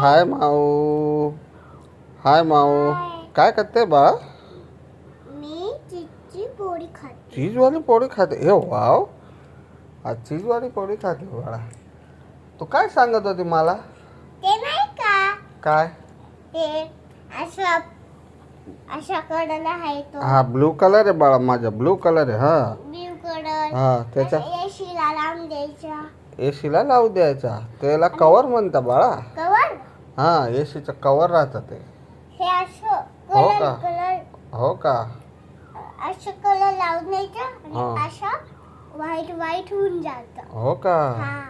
हाय माऊ. हाय माऊ. काय करते बाळा? मी चीजची पोळी खाते. चीजवाली पोळी खाते. हे वाव, आज चीजवाली पोळी खाते बाळा. तू काय सांगत होती मला? ते नाही का काय? ते अशा अशा कलर आहे तो. हा ब्लू कलर आहे बाळा, माझा ब्लू कलर आहे. हा ब्लू कलर. हा त्याच्या एसीला लावून द्यायचा. एसीला लावू द्यायचा. त्याला कवर म्हणता बाळा. कवर. हा एसीचं कवर राहतं ते. हे असं हो कलर का? कलर हो का? असं कलर लावून द्यायचा हा. आणि असं व्हाईट व्हाईट होऊन जातं. हो का? हा.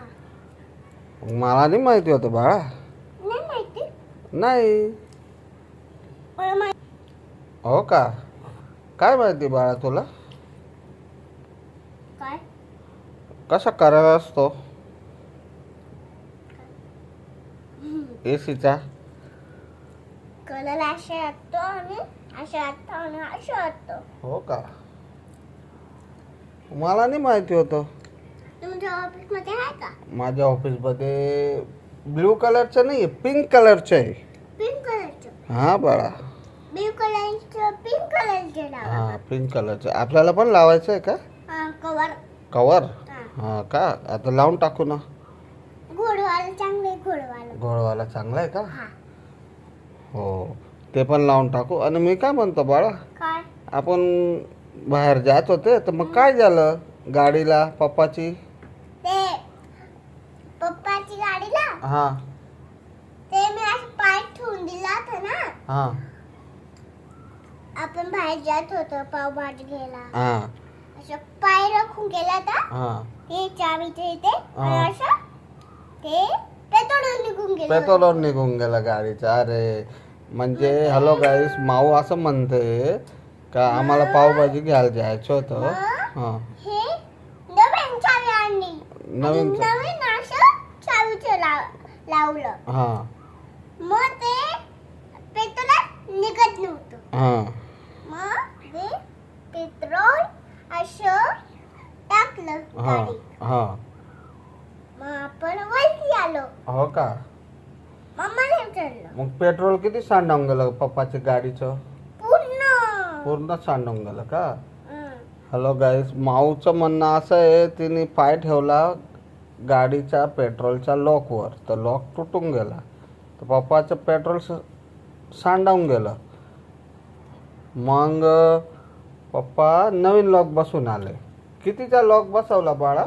मला नाही माहिती होतं बाळा. नाही माहिती. नाही. मला माहिती. हो का? काय माहिती बाळा तुला? काय? कसा करायला असतो एसीचा? कलर असा असतो आणि असा असतो आणि असा असतो. हो का? मला नाही माहिती होतं. तुमच्या ऑफिस मध्ये आहे का? माझ्या ऑफिसमध्ये ब्लू कलरचं नाही आहे, पिंक कलरचं आहे. पिंक कलरचं. हा बाळा. ब्लू कलरचं पिंक कलरचं लावा. हा पिंक कलरचं. आपल्याला पण लावायचं आहे का कवर. कवर? हा. हा का? आता लावून टाकू ना. घोडवाला चांगले घोडवाला. घोळवाला चांगला आहे का? हा. हो ते पण लावून टाकू. आणि मी काय म्हणतो बाळा, काय? आपण बाहेर जात होते तर मग काय झालं गाडीला पप्पाची? ते पप्पाची गाडीला हा ते मी असं पाय ठेवून दिला होता ना. हा आपण बाहेर जात होतो पावभाजी घ्यायला. हा असं पाय राखून गेला होता. हा ते चावीचे इथे आणि हा. असं ते पेट्रोल निघून गेलं. पेट्रोलवर निघून गेला गाडीचा. अरे म्हणजे हॅलो गाईस, माऊ असं म्हणते का आम्हाला पावभाजी घ्यायला जायचं होतं. हा हे नवीन चावी आणली. नवीन नवीन असं चावीचं लावलं. हा मग ते पेट्रोल निघत नव्हतं. हा मग ते पेट्रोल असं टाकलं हा गाडीत. हा मग आपण वरती आलो. हो का? मम्माने विचारलं मग पेट्रोल किती सांडून गेलं पप्पाच्या गाडीचं? पूर्ण. पूर्ण सांडून गेलं का? हं. हॅलो गाईस, माऊचं म्हणणं असं आहे, तिने पाय ठेवला गाडीच्या पेट्रोलच्या लॉकवर तर लॉक तुटून गेला तर पप्पाचं पेट्रोल सांडावून गेलं. मग पप्पा नवीन लॉक बसून आले. कितीचा लॉक बसवला बाळा?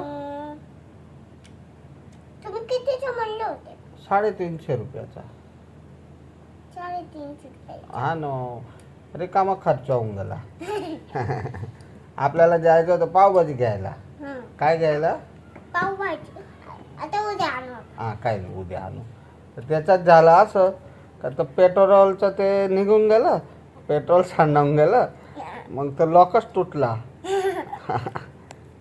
तुम्ही कितीचं म्हणले होते? 350 रुपयाचा. 350 रुपये. हा नो, रिकामा खर्च होऊन गेला. आपल्याला जायचं होतं पावभाजी घ्यायला. हं. काय घ्यायला? पावभाजी आता उद्या आणू. हा काय नाही, उद्या आणू. तर त्याच्यात झालं असं का तर पेट्रोलचं ते निघून गेलं, पेट्रोल सांडून गेलं, मग तो लॉकच तुटला.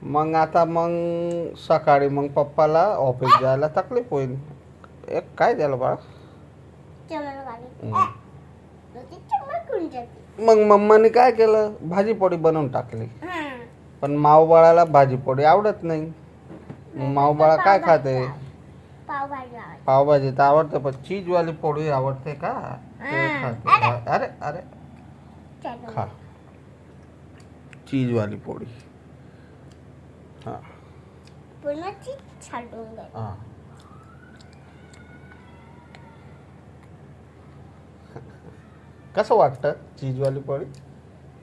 मग आता मग सकाळी मग पप्पाला ऑफिस जायला तकलीफ होईल. एक काय झालं बाळा? चमलवाली. हं. ती चमकून जाते. मग मम्माने काय केलं, भाजीपोळी बनवून टाकली. हं. पण माऊबाळाला भाजीपोळी आवडत नाही. मग माऊबाळा काय खाते? पावभाजी आवडते. पावभाजी तर आवडते पण चीजवाली पोळी आवडते का? ते खाते. अरे अरे चलो. खा चीजवाली पोळी. हा पूर्ण चीज छाटून घे. हा कसं वाटतं चीजवाली पोळी?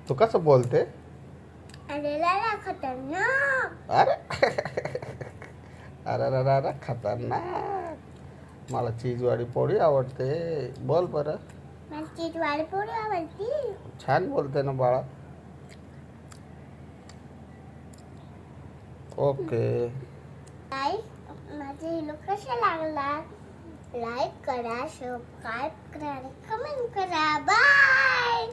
तू कसं बोलते? अरे लाला खतरनाक. अरे अरे अरे अरे खतरनाक. मला चीजवाली पोळी आवडते. बोल बरं. मला चीजवाली पोळी आवडती. छान बोलते ना बाळा. ओके. माझे व्हिडिओ कसे लागला? लाईक करा, सबस्क्राईब करा आणि कमेंट करा. बाय.